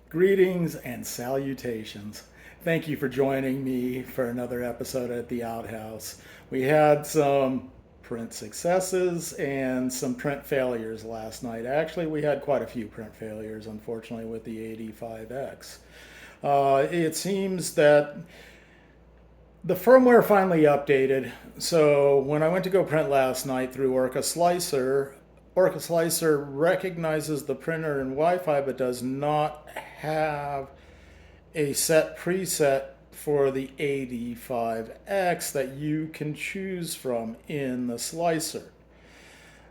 Greetings and salutations. Thank you for joining me for another episode at the Outhouse. We had some print successes and some print failures last night. Actually, we had quite a few print failures, unfortunately, with the 85X. It seems that the firmware finally updated. So when I went to go print last night through Orca Slicer recognizes the printer in Wi-Fi but does not have a set preset for the 85X that you can choose from in the slicer.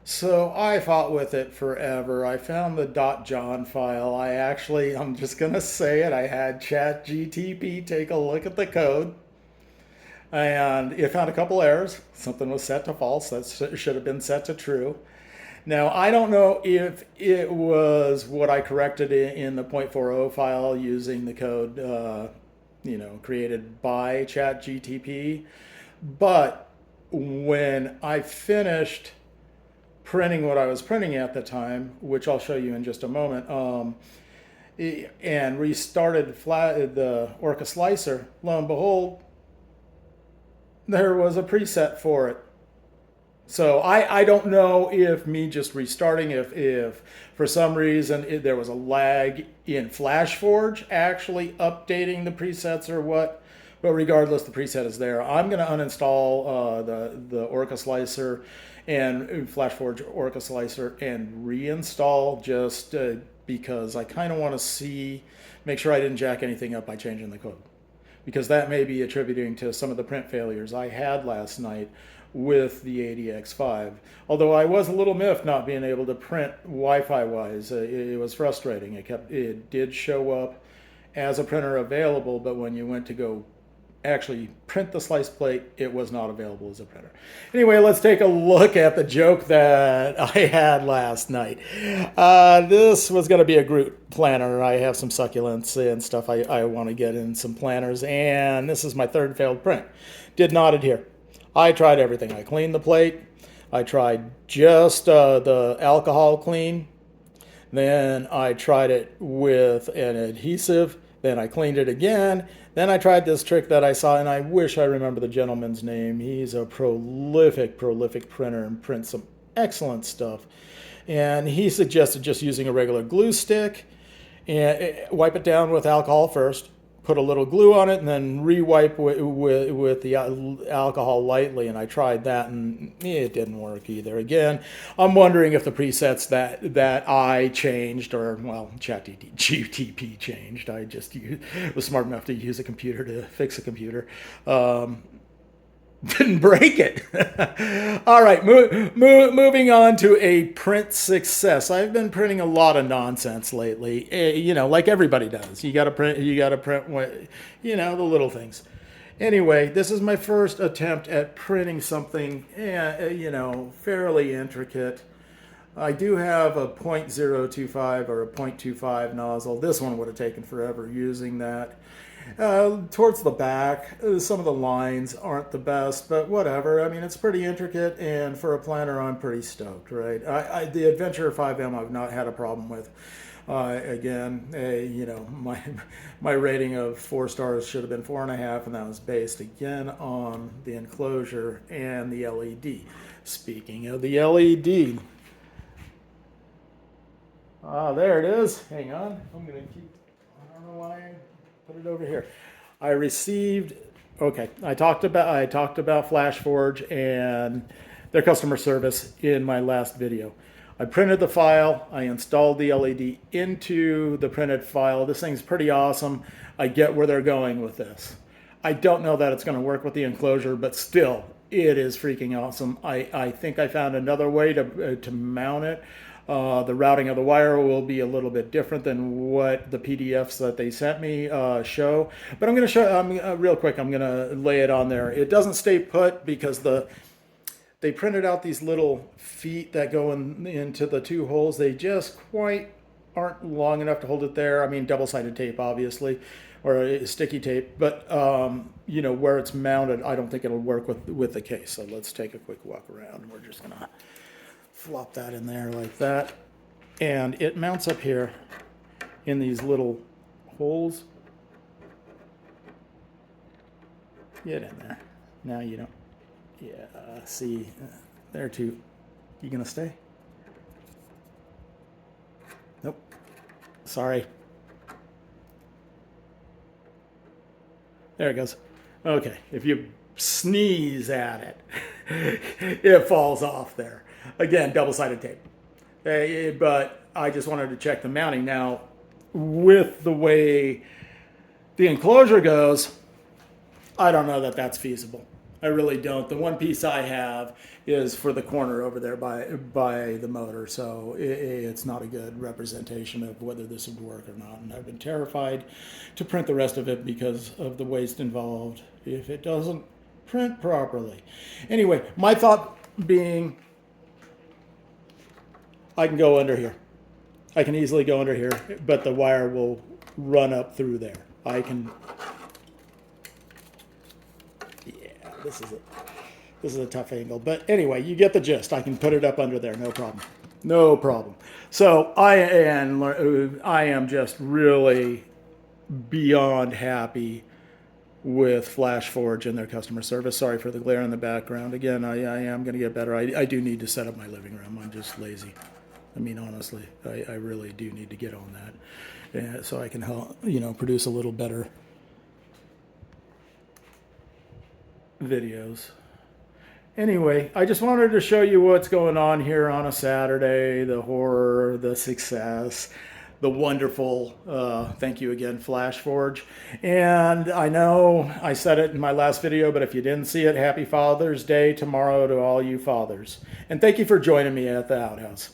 So I fought with it forever. I found the .john file. I'm just going to say it, I had ChatGTP take a look at the code and it found a couple errors. Something was set to false, that should have been set to true. Now, I don't know if it was what I corrected in the .40 file using the code, created by ChatGTP, but when I finished printing what I was printing at the time, which I'll show you in just a moment, and restarted the Orca Slicer, lo and behold, there was a preset for it. So I don't know if me just restarting, if for some reason there was a lag in FlashForge actually updating the presets or what. But regardless, the preset is there. I'm going to uninstall the Orca Slicer and FlashForge Orca Slicer and reinstall just because I kind of want to make sure I didn't jack anything up by changing the code. Because that may be attributing to some of the print failures I had last night with the 80X5. Although I was a little miffed not being able to print Wi-Fi wise. It was frustrating. It did show up as a printer available, but when you went to go actually print the slice plate, it was not available as a printer. Anyway, let's take a look at the joke that I had last night. This was going to be a Groot planner. I have some succulents and stuff I want to get in some planners, and this is my third failed print. Did not adhere. I tried everything. I cleaned the plate. I tried just the alcohol clean. Then I tried it with an adhesive. Then I cleaned it again. Then I tried this trick that I saw, and I wish I remember the gentleman's name. He's a prolific printer and prints some excellent stuff. And he suggested just using a regular glue stick and wipe it down with alcohol first, put a little glue on it, and then re-wipe with the alcohol lightly. And I tried that, and it didn't work either. Again, I'm wondering if the presets that I changed, or, well, ChatGTP changed. I just was smart enough to use a computer to fix a computer. Didn't break it. All right, moving on to a print success. I've been printing a lot of nonsense lately. Like everybody does. You got to print. The little things. Anyway, this is my first attempt at printing something, fairly intricate. I do have a .025 or a .25 nozzle. This one would have taken forever using that. Towards the back, some of the lines aren't the best, but whatever. I mean, it's pretty intricate, and for a planner, I'm pretty stoked, right? The Adventure 5M I've not had a problem with. My rating of 4 stars should have been 4.5, and that was based again on the enclosure and the LED. Speaking of the LED, there it is. Hang on, I'm gonna keep. I don't know why. Put it over here. I talked about FlashForge and their customer service in my last video. I printed the file, I installed the LED into the printed file. This thing's pretty awesome. I get where they're going with this. I don't know that it's going to work with the enclosure, but still, it is freaking awesome. I think I found another way to mount it. The routing of the wire will be a little bit different than what the PDFs that they sent me show. But I'm going to show, real quick, I'm going to lay it on there. It doesn't stay put because they printed out these little feet that go into the two holes. They just quite aren't long enough to hold it there. I mean, double-sided tape, obviously, or sticky tape. But, where it's mounted, I don't think it'll work with the case. So let's take a quick walk around. We're just going to flop that in there like that, and it mounts up here in these little holes. Get in there. Now you don't. Yeah, see, there too. You gonna stay? Nope. Sorry. There it goes. Okay, if you sneeze at it, it falls off there. Again, double-sided tape. But I just wanted to check the mounting. Now, with the way the enclosure goes, I don't know that that's feasible. I really don't. The one piece I have is for the corner over there by the motor, so it's not a good representation of whether this would work or not. And I've been terrified to print the rest of it because of the waste involved if it doesn't print properly. Anyway, my thought being, I can go under here. I can easily go under here, but the wire will run up through there. I can... This is a tough angle, but anyway, you get the gist. I can put it up under there, no problem. No problem. So I am just really beyond happy with FlashForge and their customer service. Sorry for the glare in the background. Again, I am going to get better. I do need to set up my living room. I'm just lazy. I mean, honestly, I really do need to get on that, so I can help, produce a little better videos. Anyway, I just wanted to show you what's going on here on a Saturday, the horror, the success, the wonderful, thank you again, FlashForge. And I know I said it in my last video, but if you didn't see it, happy Father's Day tomorrow to all you fathers. And thank you for joining me at the Outhouse.